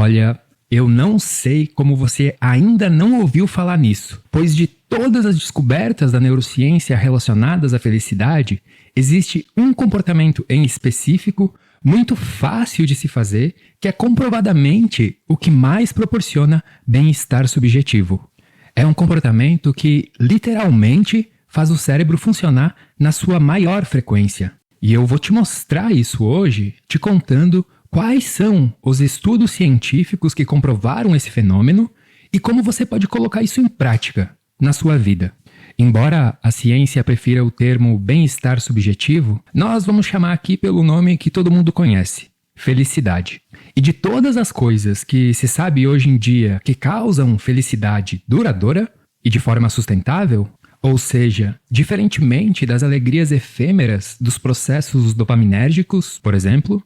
Olha, eu não sei como você ainda não ouviu falar nisso, pois de todas as descobertas da neurociência relacionadas à felicidade, existe um comportamento em específico muito fácil de se fazer, que é comprovadamente o que mais proporciona bem-estar subjetivo. É um comportamento que, literalmente, faz o cérebro funcionar na sua maior frequência. E eu vou te mostrar isso hoje, te contando quais são os estudos científicos que comprovaram esse fenômeno e como você pode colocar isso em prática na sua vida. Embora a ciência prefira o termo bem-estar subjetivo, nós vamos chamar aqui pelo nome que todo mundo conhece: felicidade. E de todas as coisas que se sabe hoje em dia que causam felicidade duradoura e de forma sustentável, ou seja, diferentemente das alegrias efêmeras dos processos dopaminérgicos, por exemplo,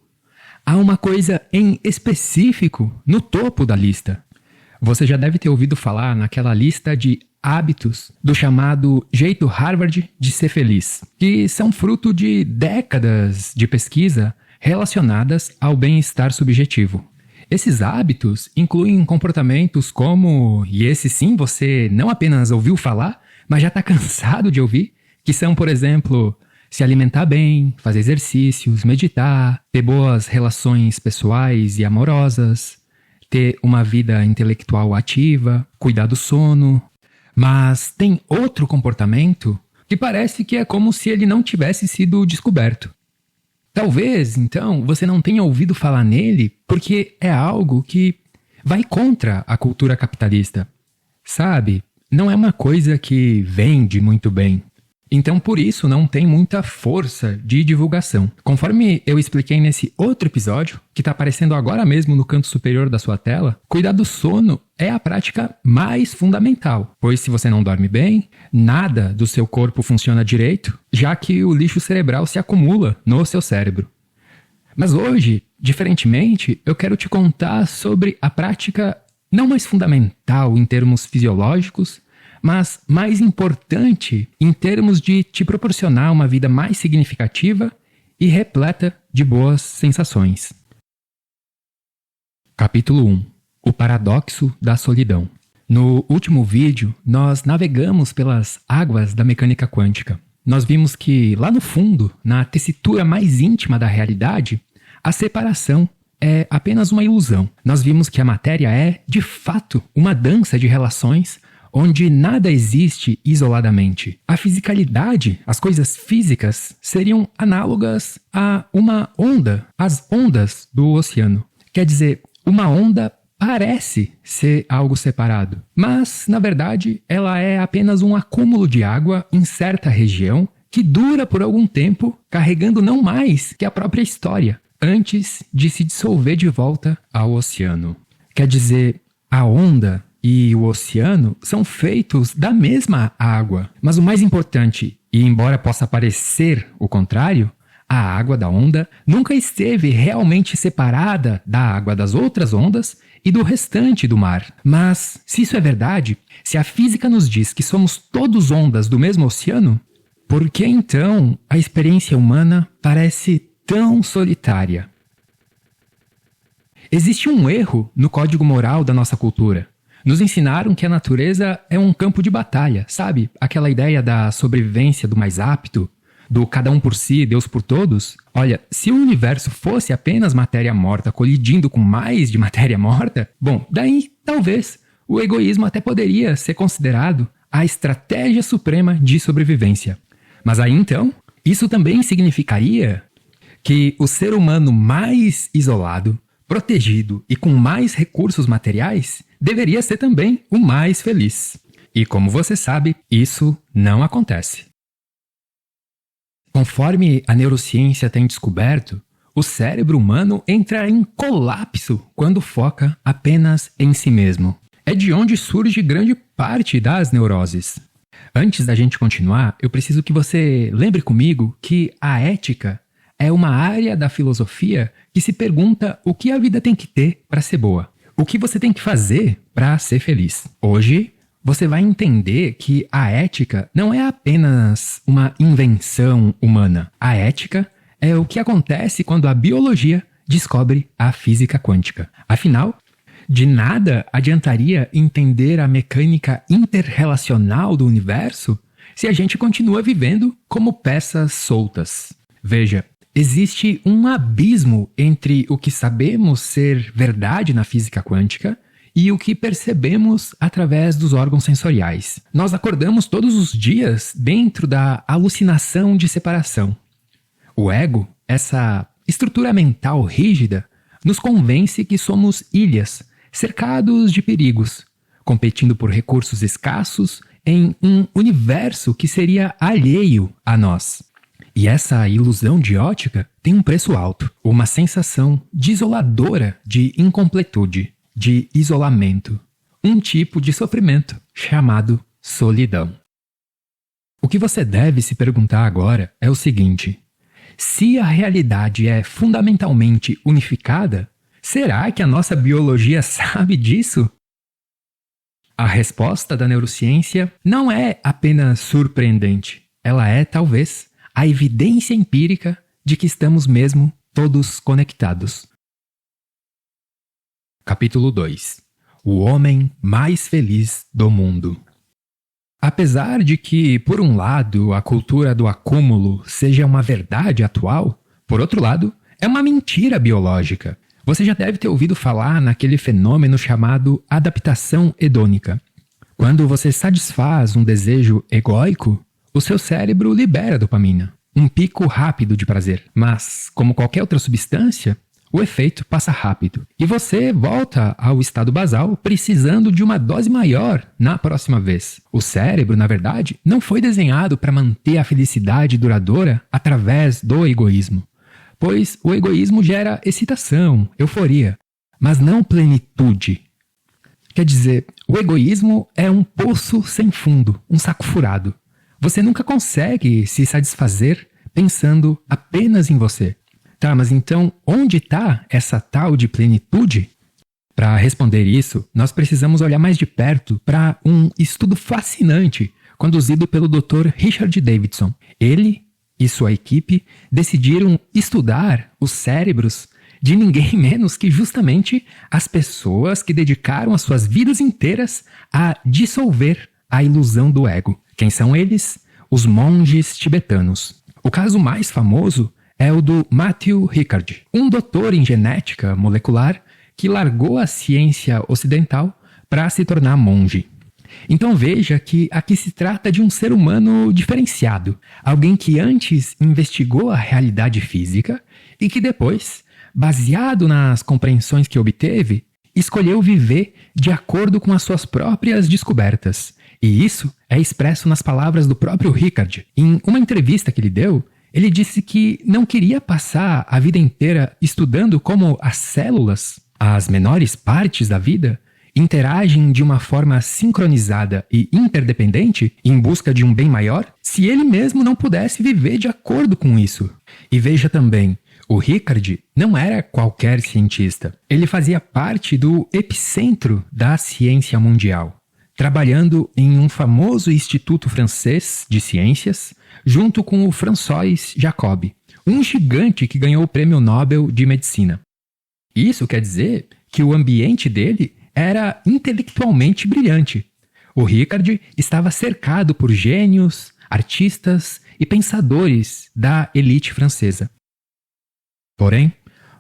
há uma coisa em específico no topo da lista. Você já deve ter ouvido falar naquela lista de hábitos do chamado jeito Harvard de ser feliz, que são fruto de décadas de pesquisa relacionadas ao bem-estar subjetivo. Esses hábitos incluem comportamentos como, e esse sim você não apenas ouviu falar, mas já está cansado de ouvir, que são, por exemplo, se alimentar bem, fazer exercícios, meditar, ter boas relações pessoais e amorosas, ter uma vida intelectual ativa, cuidar do sono. Mas tem outro comportamento que parece que é como se ele não tivesse sido descoberto. Talvez, então, você não tenha ouvido falar nele porque é algo que vai contra a cultura capitalista. Sabe, não é uma coisa que vende muito bem. Então, por isso, não tem muita força de divulgação. Conforme eu expliquei nesse outro episódio, que está aparecendo agora mesmo no canto superior da sua tela, cuidar do sono é a prática mais fundamental, pois se você não dorme bem, nada do seu corpo funciona direito, já que o lixo cerebral se acumula no seu cérebro. Mas hoje, diferentemente, eu quero te contar sobre a prática não mais fundamental em termos fisiológicos, mas mais importante em termos de te proporcionar uma vida mais significativa e repleta de boas sensações. Capítulo 1. O paradoxo da solidão. No último vídeo, nós navegamos pelas águas da mecânica quântica. Nós vimos que, lá no fundo, na tessitura mais íntima da realidade, a separação é apenas uma ilusão. Nós vimos que a matéria é, de fato, uma dança de relações onde nada existe isoladamente. A fisicalidade, as coisas físicas, seriam análogas a uma onda, as ondas do oceano. Quer dizer, uma onda parece ser algo separado, mas, na verdade, ela é apenas um acúmulo de água em certa região que dura por algum tempo, carregando não mais que a própria história, antes de se dissolver de volta ao oceano. Quer dizer, a onda e o oceano são feitos da mesma água. Mas o mais importante, e embora possa parecer o contrário, a água da onda nunca esteve realmente separada da água das outras ondas e do restante do mar. Mas, se isso é verdade, se a física nos diz que somos todos ondas do mesmo oceano, por que então a experiência humana parece tão solitária? Existe um erro no código moral da nossa cultura. Nos ensinaram que a natureza é um campo de batalha, sabe? Aquela ideia da sobrevivência do mais apto, do cada um por si, Deus por todos. Olha, se o universo fosse apenas matéria morta colidindo com mais de matéria morta, bom, daí talvez o egoísmo até poderia ser considerado a estratégia suprema de sobrevivência. Mas aí então, isso também significaria que o ser humano mais isolado, protegido e com mais recursos materiais deveria ser também o mais feliz. E como você sabe, isso não acontece. Conforme a neurociência tem descoberto, o cérebro humano entra em colapso quando foca apenas em si mesmo. É de onde surge grande parte das neuroses. Antes da gente continuar, eu preciso que você lembre comigo que a ética é uma área da filosofia que se pergunta o que a vida tem que ter para ser boa. O que você tem que fazer para ser feliz. Hoje, você vai entender que a ética não é apenas uma invenção humana. A ética é o que acontece quando a biologia descobre a física quântica. Afinal, De nada adiantaria entender a mecânica interrelacional do universo se a gente continua vivendo como peças soltas. Veja, existe um abismo entre o que sabemos ser verdade na física quântica e o que percebemos através dos órgãos sensoriais. Nós acordamos todos os dias dentro da alucinação de separação. O ego, essa estrutura mental rígida, nos convence que somos ilhas, cercados de perigos, competindo por recursos escassos em um universo que seria alheio a nós. E essa ilusão de ótica tem um preço alto, uma sensação desoladora de incompletude, de isolamento, um tipo de sofrimento chamado solidão. O que você deve se perguntar agora é o seguinte: se a realidade é fundamentalmente unificada, será que a nossa biologia sabe disso? A resposta da neurociência não é apenas surpreendente, ela é, talvez, a evidência empírica de que estamos mesmo todos conectados. Capítulo 2. O homem mais feliz do mundo. Apesar de que, por um lado, a cultura do acúmulo seja uma verdade atual, por outro lado, é uma mentira biológica. Você já deve ter ouvido falar naquele fenômeno chamado adaptação hedônica. Quando você satisfaz um desejo egóico, o seu cérebro libera dopamina, um pico rápido de prazer. Mas, como qualquer outra substância, o efeito passa rápido e você volta ao estado basal precisando de uma dose maior na próxima vez. O cérebro, na verdade, não foi desenhado para manter a felicidade duradoura através do egoísmo, pois o egoísmo gera excitação, euforia, mas não plenitude. Quer dizer, o egoísmo é um poço sem fundo, um saco furado. Você nunca consegue se satisfazer pensando apenas em você. Tá, mas então onde está essa tal de plenitude? Para responder isso, nós precisamos olhar mais de perto para um estudo fascinante conduzido pelo Dr. Richard Davidson. Ele e sua equipe decidiram estudar os cérebros de ninguém menos que justamente as pessoas que dedicaram as suas vidas inteiras a dissolver a ilusão do ego. Quem são eles? Os monges tibetanos. O caso mais famoso é o do Matthew Ricard, um doutor em genética molecular que largou a ciência ocidental para se tornar monge. Então veja que aqui se trata de um ser humano diferenciado, alguém que antes investigou a realidade física e que depois, baseado nas compreensões que obteve, escolheu viver de acordo com as suas próprias descobertas. E isso é expresso nas palavras do próprio Ricard. Em uma entrevista que ele deu, ele disse que não queria passar a vida inteira estudando como as células, as menores partes da vida, interagem de uma forma sincronizada e interdependente em busca de um bem maior, se ele mesmo não pudesse viver de acordo com isso. E veja também, o Ricard não era qualquer cientista. Ele fazia parte do epicentro da ciência mundial, trabalhando em um famoso instituto francês de ciências, junto com o François Jacob, um gigante que ganhou o Prêmio Nobel de Medicina. Isso quer dizer que o ambiente dele era intelectualmente brilhante. O Ricard estava cercado por gênios, artistas e pensadores da elite francesa. Porém,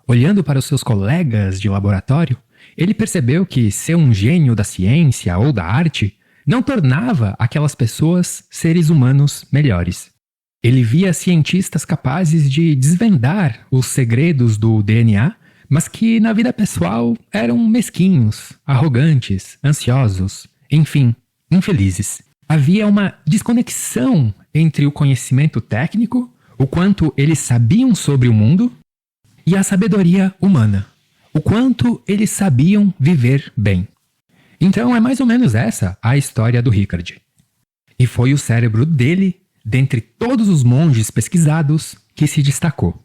olhando para os seus colegas de laboratório, ele percebeu que ser um gênio da ciência ou da arte não tornava aquelas pessoas seres humanos melhores. Ele via cientistas capazes de desvendar os segredos do DNA, mas que na vida pessoal eram mesquinhos, arrogantes, ansiosos, enfim, infelizes. Havia uma desconexão entre o conhecimento técnico, o quanto eles sabiam sobre o mundo, e a sabedoria humana, o quanto eles sabiam viver bem. Então é mais ou menos essa a história do Ricard. E foi o cérebro dele, dentre todos os monges pesquisados, que se destacou.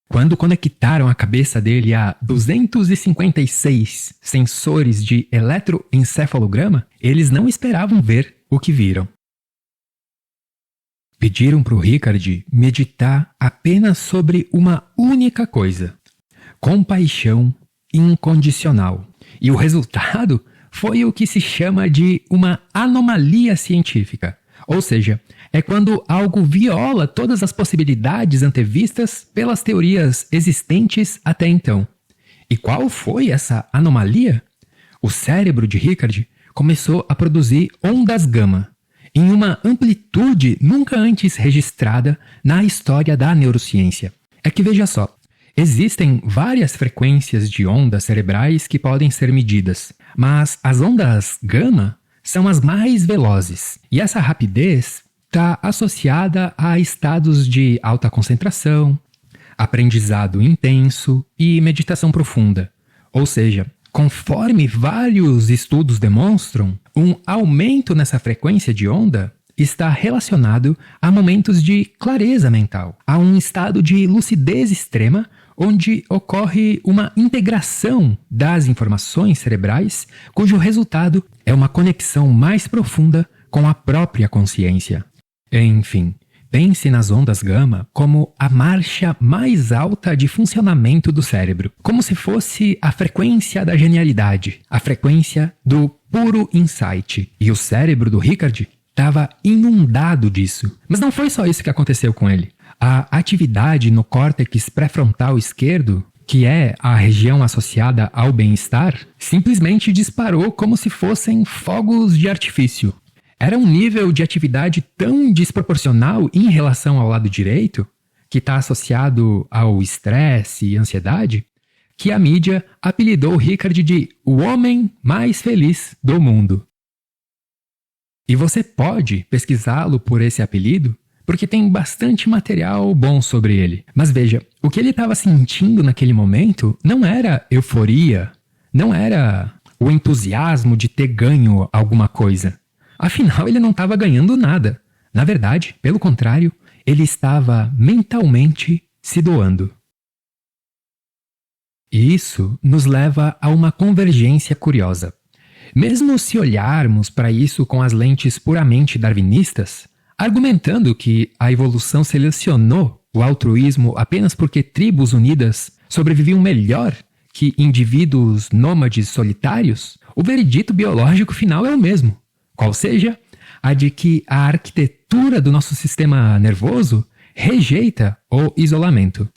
Quando conectaram a cabeça dele a 256 sensores de eletroencefalograma, eles não esperavam ver o que viram. Pediram para o Ricard meditar apenas sobre uma única coisa: compaixão incondicional. E o resultado foi o que se chama de uma anomalia científica. Ou seja, é quando algo viola todas as possibilidades antevistas pelas teorias existentes até então. E qual foi essa anomalia? O cérebro de Rickard começou a produzir ondas gama, em uma amplitude nunca antes registrada na história da neurociência. É que veja só, existem várias frequências de ondas cerebrais que podem ser medidas, mas as ondas gama são as mais velozes. E essa rapidez está associada a estados de alta concentração, aprendizado intenso e meditação profunda. Ou seja, conforme vários estudos demonstram, um aumento nessa frequência de onda está relacionado a momentos de clareza mental, a um estado de lucidez extrema onde ocorre uma integração das informações cerebrais, cujo resultado é uma conexão mais profunda com a própria consciência. Enfim, pense nas ondas gama como a marcha mais alta de funcionamento do cérebro, como se fosse a frequência da genialidade, a frequência do puro insight. E o cérebro do Rickard estava inundado disso. Mas não foi só isso que aconteceu com ele. A atividade no córtex pré-frontal esquerdo, que é a região associada ao bem-estar, simplesmente disparou como se fossem fogos de artifício. Era um nível de atividade tão desproporcional em relação ao lado direito, que está associado ao estresse e ansiedade, que a mídia apelidou Rickard de o homem mais feliz do mundo. E você pode pesquisá-lo por esse apelido, porque tem bastante material bom sobre ele. Mas veja, o que ele estava sentindo naquele momento não era euforia, não era o entusiasmo de ter ganho alguma coisa. Afinal, ele não estava ganhando nada. Na verdade, pelo contrário, ele estava mentalmente se doando. E isso nos leva a uma convergência curiosa. Mesmo se olharmos para isso com as lentes puramente darwinistas, argumentando que a evolução selecionou o altruísmo apenas porque tribos unidas sobreviviam melhor que indivíduos nômades solitários, o veredito biológico final é o mesmo, qual seja a de que a arquitetura do nosso sistema nervoso rejeita o isolamento.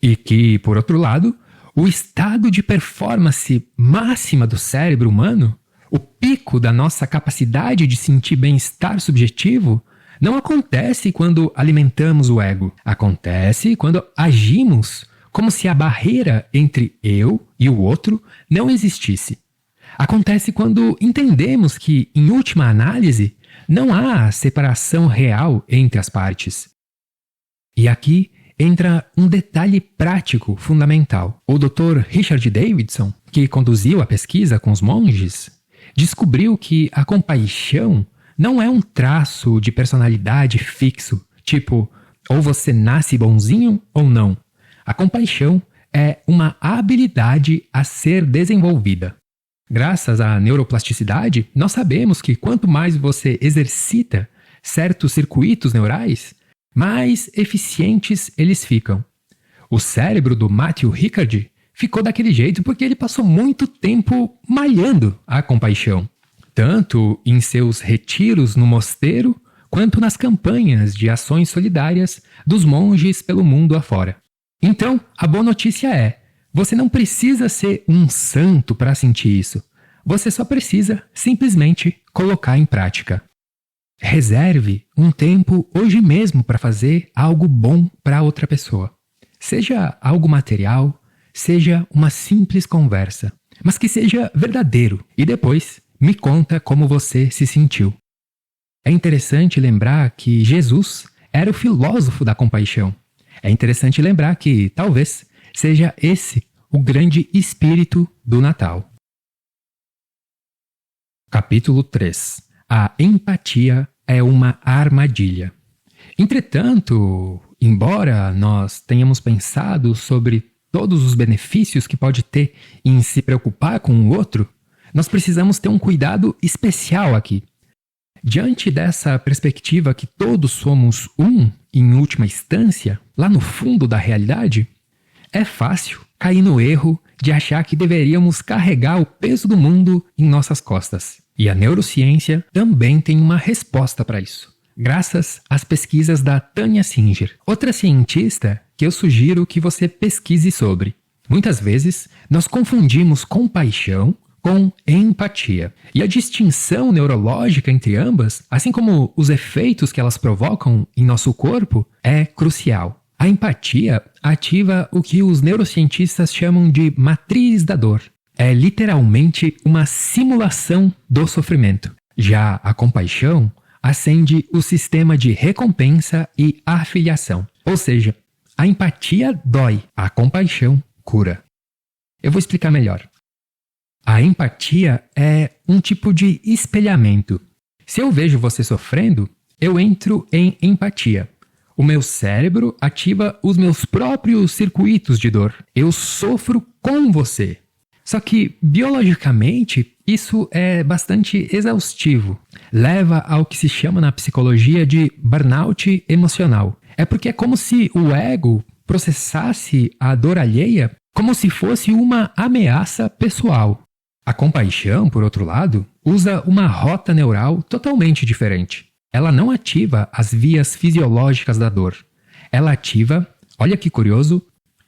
E que, por outro lado, o estado de performance máxima do cérebro humano, o pico da nossa capacidade de sentir bem-estar subjetivo, não acontece quando alimentamos o ego. Acontece quando agimos como se a barreira entre eu e o outro não existisse. Acontece quando entendemos que, em última análise, não há separação real entre as partes. E aqui entra um detalhe prático fundamental. O Dr. Richard Davidson, que conduziu a pesquisa com os monges, descobriu que a compaixão não é um traço de personalidade fixo, tipo, ou você nasce bonzinho ou não. A compaixão é uma habilidade a ser desenvolvida. Graças à neuroplasticidade, nós sabemos que quanto mais você exercita certos circuitos neurais, mais eficientes eles ficam. O cérebro do Matthew Rickard ficou daquele jeito porque ele passou muito tempo malhando a compaixão, tanto em seus retiros no mosteiro, quanto nas campanhas de ações solidárias dos monges pelo mundo afora. Então, a boa notícia é, você não precisa ser um santo para sentir isso. Você só precisa simplesmente colocar em prática. Reserve um tempo hoje mesmo para fazer algo bom para outra pessoa. Seja algo material, seja uma simples conversa, mas que seja verdadeiro. E depois, me conta como você se sentiu. É interessante lembrar que Jesus era o filósofo da compaixão. É interessante lembrar que, talvez, seja esse o grande espírito do Natal. Capítulo 3. A empatia é uma armadilha. Entretanto, embora nós tenhamos pensado sobre todos os benefícios que pode ter em se preocupar com o outro, nós precisamos ter um cuidado especial aqui. Diante dessa perspectiva que todos somos um, em última instância, lá no fundo da realidade, é fácil cair no erro de achar que deveríamos carregar o peso do mundo em nossas costas. E a neurociência também tem uma resposta para isso, graças às pesquisas da Tânia Singer, outra cientista que eu sugiro que você pesquise sobre. Muitas vezes, nós confundimos compaixão com empatia. E a distinção neurológica entre ambas, assim como os efeitos que elas provocam em nosso corpo, é crucial. A empatia ativa o que os neurocientistas chamam de matriz da dor. É literalmente uma simulação do sofrimento. Já a compaixão acende o sistema de recompensa e afiliação. Ou seja, a empatia dói, a compaixão cura. Eu vou explicar melhor. A empatia é um tipo de espelhamento. Se eu vejo você sofrendo, eu entro em empatia. O meu cérebro ativa os meus próprios circuitos de dor. Eu sofro com você. Só que, biologicamente, isso é bastante exaustivo. Leva ao que se chama na psicologia de burnout emocional. É porque é como se o ego processasse a dor alheia como se fosse uma ameaça pessoal. A compaixão, por outro lado, usa uma rota neural totalmente diferente. Ela não ativa as vias fisiológicas da dor. Ela ativa, olha que curioso,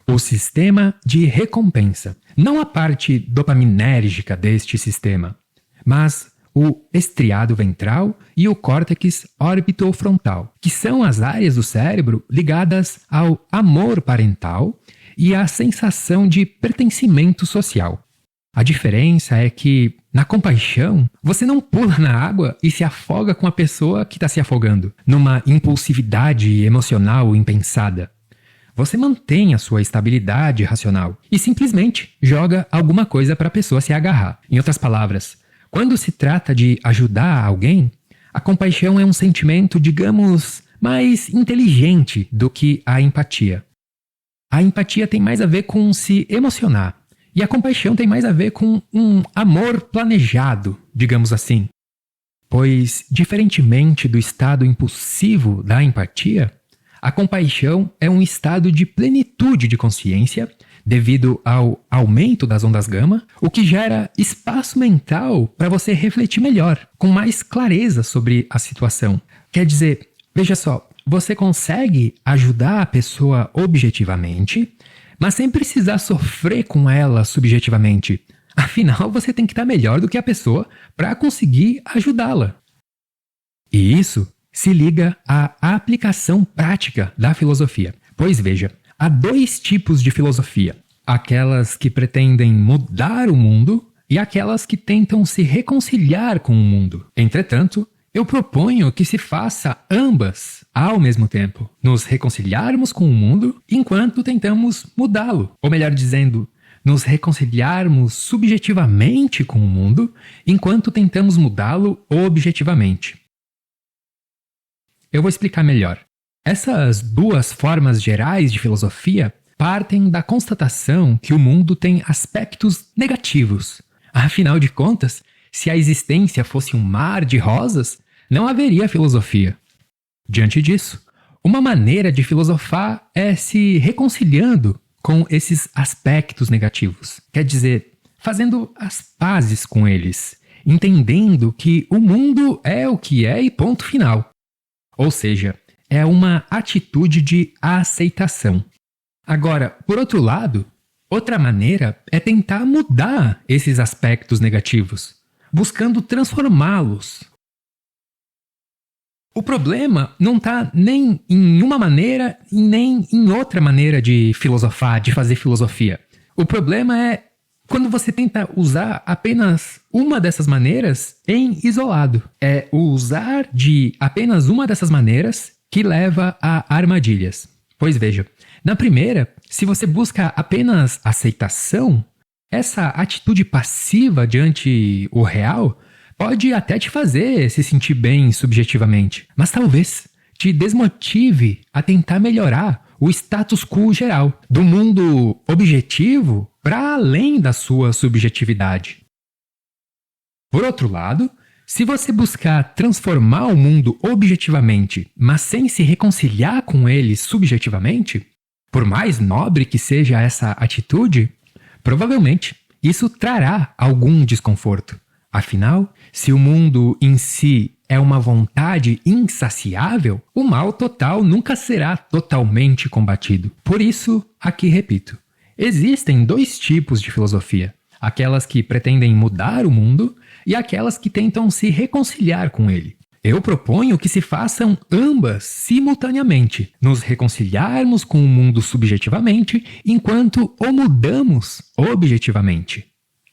o sistema de recompensa. Não a parte dopaminérgica deste sistema, mas o estriado ventral e o córtex orbitofrontal, que são as áreas do cérebro ligadas ao amor parental e à sensação de pertencimento social. A diferença é que, na compaixão, você não pula na água e se afoga com a pessoa que está se afogando, numa impulsividade emocional impensada. Você mantém a sua estabilidade racional e simplesmente joga alguma coisa para a pessoa se agarrar. Em outras palavras, quando se trata de ajudar alguém, a compaixão é um sentimento, digamos, mais inteligente do que a empatia. A empatia tem mais a ver com se emocionar. E a compaixão tem mais a ver com um amor planejado, digamos assim. Pois, diferentemente do estado impulsivo da empatia, a compaixão é um estado de plenitude de consciência devido ao aumento das ondas gama, o que gera espaço mental para você refletir melhor, com mais clareza sobre a situação. Quer dizer, veja só, você consegue ajudar a pessoa objetivamente, mas sem precisar sofrer com ela subjetivamente. Afinal, você tem que estar melhor do que a pessoa para conseguir ajudá-la. E isso se liga à aplicação prática da filosofia. Pois veja, há dois tipos de filosofia. Aquelas que pretendem mudar o mundo e aquelas que tentam se reconciliar com o mundo. Entretanto, eu proponho que se faça ambas ao mesmo tempo. Nos reconciliarmos com o mundo enquanto tentamos mudá-lo. Ou melhor dizendo, nos reconciliarmos subjetivamente com o mundo enquanto tentamos mudá-lo objetivamente. Eu vou explicar melhor. Essas duas formas gerais de filosofia partem da constatação que o mundo tem aspectos negativos. Afinal de contas, se a existência fosse um mar de rosas, não haveria filosofia. Diante disso, uma maneira de filosofar é se reconciliando com esses aspectos negativos. Quer dizer, fazendo as pazes com eles, entendendo que o mundo é o que é e ponto final. Ou seja, é uma atitude de aceitação. Agora, por outro lado, outra maneira é tentar mudar esses aspectos negativos, buscando transformá-los. O problema não está nem em uma maneira e nem em outra maneira de filosofar, de fazer filosofia. O problema é quando você tenta usar apenas uma dessas maneiras em isolado. É o usar de apenas uma dessas maneiras que leva a armadilhas. Pois veja, na primeira, se você busca apenas aceitação, essa atitude passiva diante o real pode até te fazer se sentir bem subjetivamente, mas talvez te desmotive a tentar melhorar o status quo geral, do mundo objetivo para além da sua subjetividade. Por outro lado, se você buscar transformar o mundo objetivamente, mas sem se reconciliar com ele subjetivamente, por mais nobre que seja essa atitude, Provavelmente, isso trará algum desconforto. Afinal, se o mundo em si é uma vontade insaciável, o mal total nunca será totalmente combatido. Por isso, aqui repito, existem dois tipos de filosofia: aquelas que pretendem mudar o mundo e aquelas que tentam se reconciliar com ele. Eu proponho que se façam ambas simultaneamente, nos reconciliarmos com o mundo subjetivamente, enquanto o mudamos objetivamente.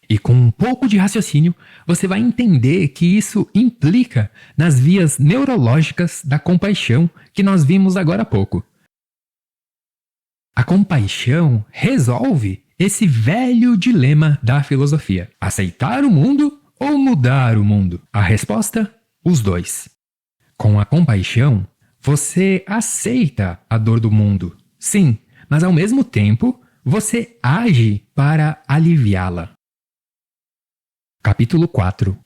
E com um pouco de raciocínio, você vai entender que isso implica nas vias neurológicas da compaixão que nós vimos agora há pouco. A compaixão resolve esse velho dilema da filosofia: aceitar o mundo ou mudar o mundo? A resposta: os dois. Com a compaixão, você aceita a dor do mundo, sim, mas ao mesmo tempo, você age para aliviá-la. Capítulo 4.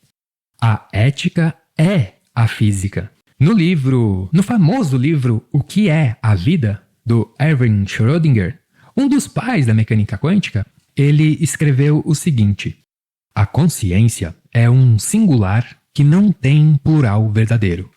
A ética é a física. No famoso livro O que é a vida, do Erwin Schrödinger, um dos pais da mecânica quântica, ele escreveu o seguinte: a consciência é um singular que não tem plural verdadeiro.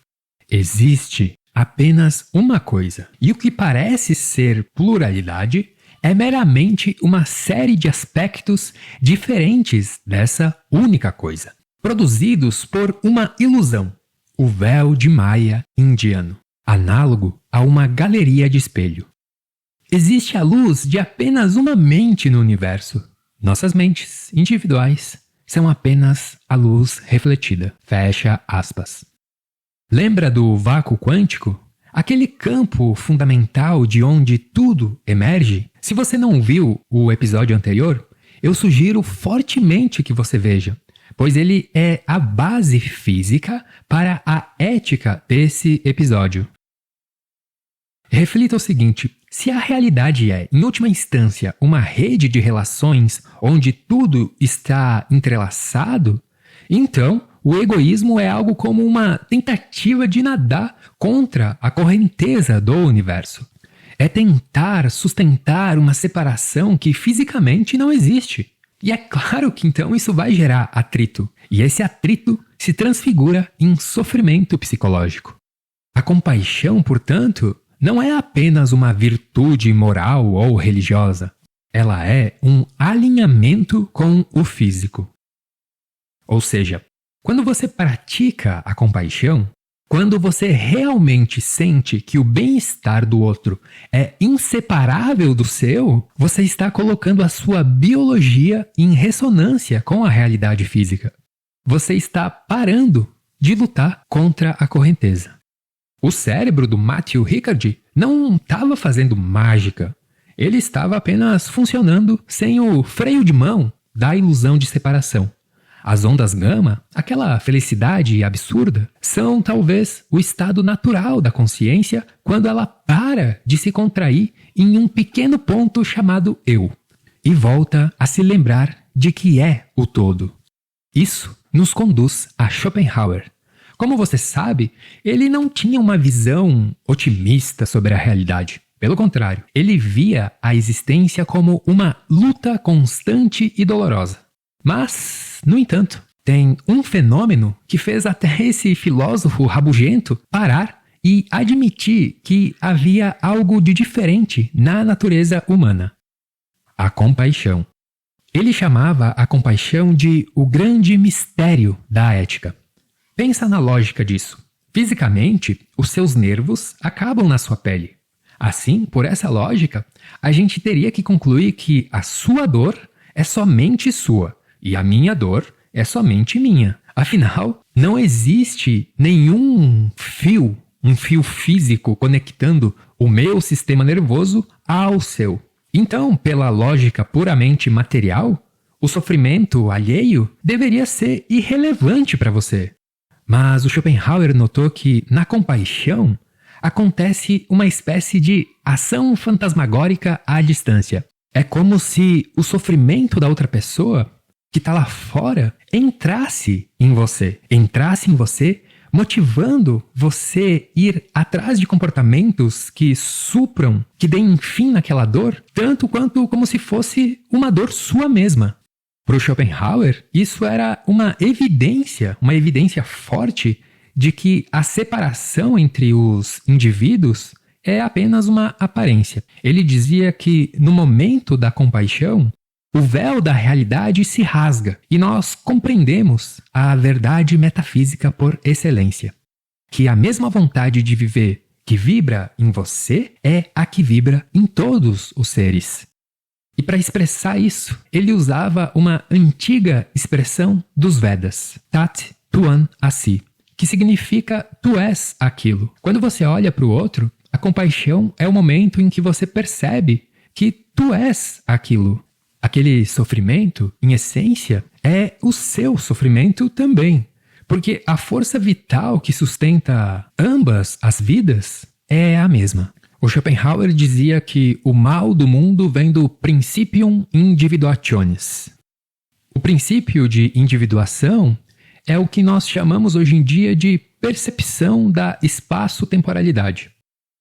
Existe apenas uma coisa, e o que parece ser pluralidade é meramente uma série de aspectos diferentes dessa única coisa, produzidos por uma ilusão, o véu de Maia indiano, análogo a uma galeria de espelho. Existe a luz de apenas uma mente no universo. Nossas mentes individuais são apenas a luz refletida. Fecha aspas. Lembra do vácuo quântico? Aquele campo fundamental de onde tudo emerge? Se você não viu o episódio anterior, eu sugiro fortemente que você veja, pois ele é a base física para a ética desse episódio. Reflita o seguinte: se a realidade é, em última instância, uma rede de relações onde tudo está entrelaçado, então o egoísmo é algo como uma tentativa de nadar contra a correnteza do universo. É tentar sustentar uma separação que fisicamente não existe. E é claro que então isso vai gerar atrito. E esse atrito se transfigura em sofrimento psicológico. A compaixão, portanto, não é apenas uma virtude moral ou religiosa. Ela é um alinhamento com o físico. Ou seja, quando você pratica a compaixão, quando você realmente sente que o bem-estar do outro é inseparável do seu, você está colocando a sua biologia em ressonância com a realidade física. Você está parando de lutar contra a correnteza. O cérebro do Matthew Ricard não estava fazendo mágica. Ele estava apenas funcionando sem o freio de mão da ilusão de separação. As ondas gama, aquela felicidade absurda, são talvez o estado natural da consciência quando ela para de se contrair em um pequeno ponto chamado eu e volta a se lembrar de que é o todo. Isso nos conduz a Schopenhauer. Como você sabe, ele não tinha uma visão otimista sobre a realidade. Pelo contrário, ele via a existência como uma luta constante e dolorosa. Mas, no entanto, tem um fenômeno que fez até esse filósofo rabugento parar e admitir que havia algo de diferente na natureza humana: a compaixão. Ele chamava a compaixão de o grande mistério da ética. Pensa na lógica disso. Fisicamente, os seus nervos acabam na sua pele. Assim, por essa lógica, a gente teria que concluir que a sua dor é somente sua e a minha dor é somente minha. Afinal, não existe nenhum fio, um fio físico conectando o meu sistema nervoso ao seu. Então, pela lógica puramente material, o sofrimento alheio deveria ser irrelevante para você. Mas o Schopenhauer notou que, na compaixão, acontece uma espécie de ação fantasmagórica à distância. É como se o sofrimento da outra pessoa, que está lá fora, entrasse em você motivando você ir atrás de comportamentos que supram, que deem fim naquela dor, tanto quanto como se fosse uma dor sua mesma. Para o Schopenhauer, isso era uma evidência forte de que a separação entre os indivíduos é apenas uma aparência. Ele dizia que no momento da compaixão, o véu da realidade se rasga e nós compreendemos a verdade metafísica por excelência, que a mesma vontade de viver que vibra em você é a que vibra em todos os seres. E para expressar isso, ele usava uma antiga expressão dos Vedas, Tat Tvam Asi, que significa tu és aquilo. Quando você olha para o outro, a compaixão é o momento em que você percebe que tu és aquilo. Aquele sofrimento, em essência, é o seu sofrimento também. Porque a força vital que sustenta ambas as vidas é a mesma. O Schopenhauer dizia que o mal do mundo vem do principium individuationis. O princípio de individuação é o que nós chamamos hoje em dia de percepção da espaço-temporalidade.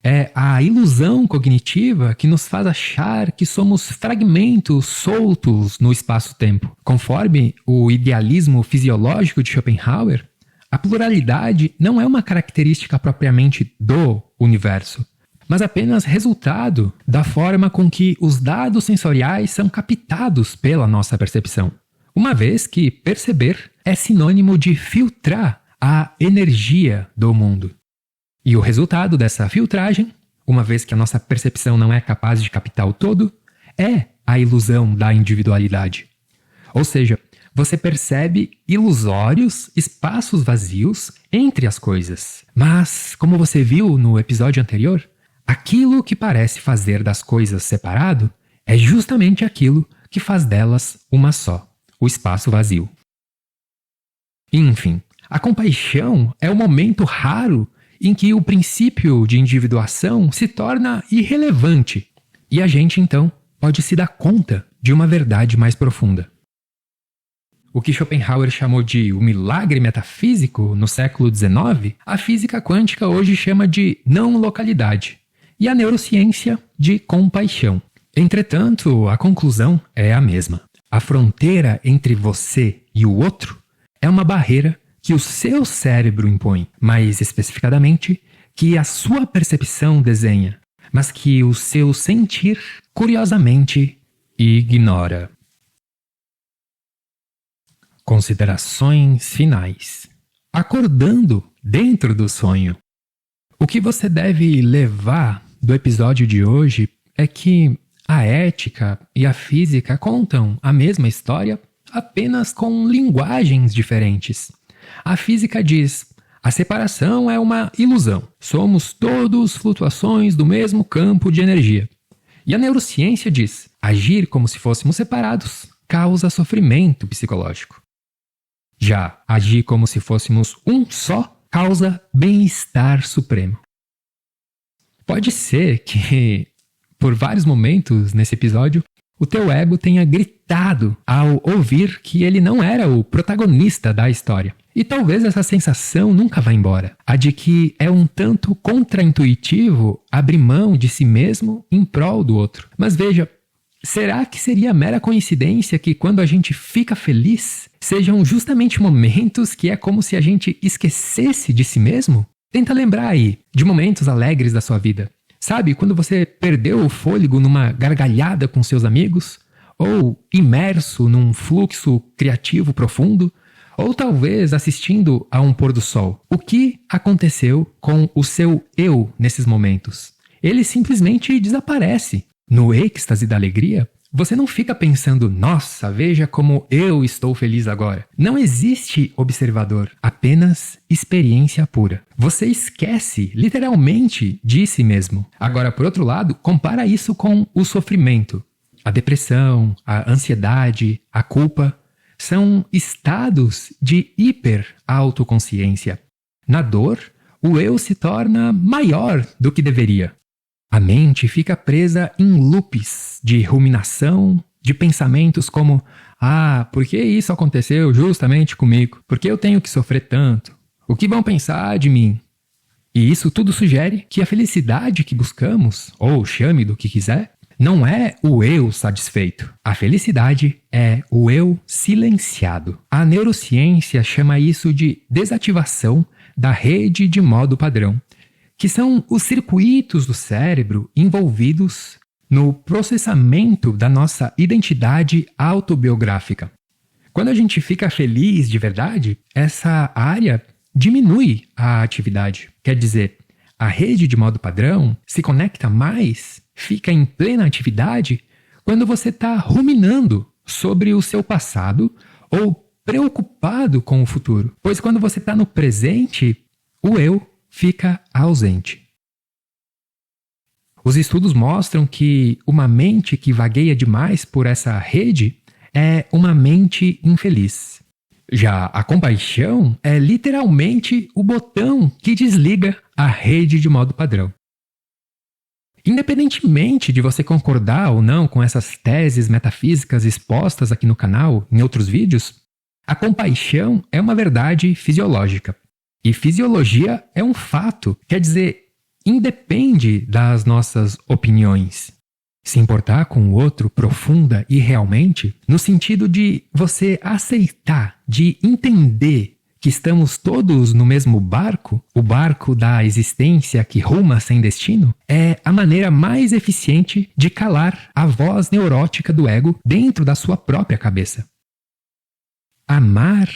É a ilusão cognitiva que nos faz achar que somos fragmentos soltos no espaço-tempo. Conforme o idealismo fisiológico de Schopenhauer, a pluralidade não é uma característica propriamente do universo, mas apenas resultado da forma com que os dados sensoriais são captados pela nossa percepção. Uma vez que perceber é sinônimo de filtrar a energia do mundo. E o resultado dessa filtragem, uma vez que a nossa percepção não é capaz de captar o todo, é a ilusão da individualidade. Ou seja, você percebe ilusórios espaços vazios entre as coisas. Mas, como você viu no episódio anterior, aquilo que parece fazer das coisas separado é justamente aquilo que faz delas uma só, o espaço vazio. Enfim, a compaixão é o momento raro em que o princípio de individuação se torna irrelevante e a gente, então, pode se dar conta de uma verdade mais profunda. O que Schopenhauer chamou de o milagre metafísico no século XIX, a física quântica hoje chama de não-localidade e a neurociência de compaixão. Entretanto, a conclusão é a mesma. A fronteira entre você e o outro é uma barreira que o seu cérebro impõe, mais especificadamente, que a sua percepção desenha, mas que o seu sentir, curiosamente, ignora. Considerações finais. Acordando dentro do sonho. O que você deve levar do episódio de hoje é que a ética e a física contam a mesma história, apenas com linguagens diferentes. A física diz: a separação é uma ilusão. Somos todos flutuações do mesmo campo de energia. E a neurociência diz: agir como se fôssemos separados causa sofrimento psicológico. Já agir como se fôssemos um só causa bem-estar supremo. Pode ser que, por vários momentos nesse episódio, o teu ego tenha gritado ao ouvir que ele não era o protagonista da história. E talvez essa sensação nunca vá embora. A de que é um tanto contraintuitivo abrir mão de si mesmo em prol do outro. Mas veja, será que seria mera coincidência que quando a gente fica feliz, sejam justamente momentos que é como se a gente esquecesse de si mesmo? Tenta lembrar aí de momentos alegres da sua vida. Sabe, quando você perdeu o fôlego numa gargalhada com seus amigos? Ou imerso num fluxo criativo profundo? Ou talvez assistindo a um pôr do sol. O que aconteceu com o seu eu nesses momentos? Ele simplesmente desaparece. No êxtase da alegria, você não fica pensando, nossa, veja como eu estou feliz agora. Não existe observador, apenas experiência pura. Você esquece, literalmente, de si mesmo. Agora, por outro lado, compara isso com o sofrimento. A depressão, a ansiedade, a culpa são estados de hiper-autoconsciência. Na dor, o eu se torna maior do que deveria. A mente fica presa em loops de ruminação, de pensamentos como: por que isso aconteceu justamente comigo? Por que eu tenho que sofrer tanto? O que vão pensar de mim? E isso tudo sugere que a felicidade que buscamos, ou chame do que quiser, não é o eu satisfeito. A felicidade é o eu silenciado. A neurociência chama isso de desativação da rede de modo padrão, que são os circuitos do cérebro envolvidos no processamento da nossa identidade autobiográfica. Quando a gente fica feliz de verdade, essa área diminui a atividade. Quer dizer, a rede de modo padrão se conecta mais, fica em plena atividade, quando você está ruminando sobre o seu passado ou preocupado com o futuro. Pois quando você está no presente, o eu fica ausente. Os estudos mostram que uma mente que vagueia demais por essa rede é uma mente infeliz. Já a compaixão é literalmente o botão que desliga a rede de modo padrão. Independentemente de você concordar ou não com essas teses metafísicas expostas aqui no canal, em outros vídeos, a compaixão é uma verdade fisiológica. E fisiologia é um fato, quer dizer, independe das nossas opiniões. Se importar com o outro profunda e realmente, no sentido de você aceitar, de entender que estamos todos no mesmo barco, o barco da existência que ruma sem destino, é a maneira mais eficiente de calar a voz neurótica do ego dentro da sua própria cabeça. Amar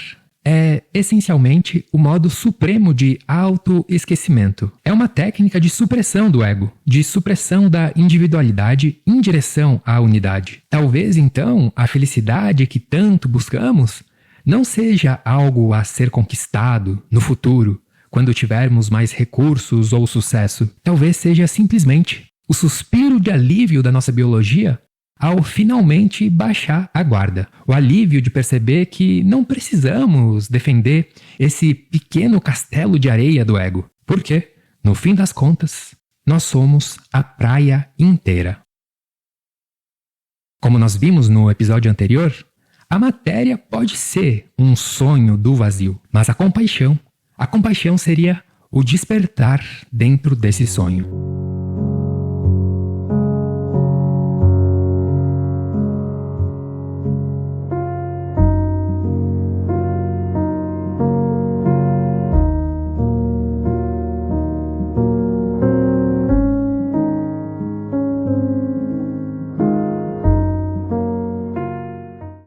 é essencialmente o modo supremo de autoesquecimento. É uma técnica de supressão do ego, de supressão da individualidade em direção à unidade. Talvez então a felicidade que tanto buscamos não seja algo a ser conquistado no futuro, quando tivermos mais recursos ou sucesso. Talvez seja simplesmente o suspiro de alívio da nossa biologia ao finalmente baixar a guarda. O alívio de perceber que não precisamos defender esse pequeno castelo de areia do ego. Porque, no fim das contas, nós somos a praia inteira. Como nós vimos no episódio anterior, a matéria pode ser um sonho do vazio, mas a compaixão seria o despertar dentro desse sonho.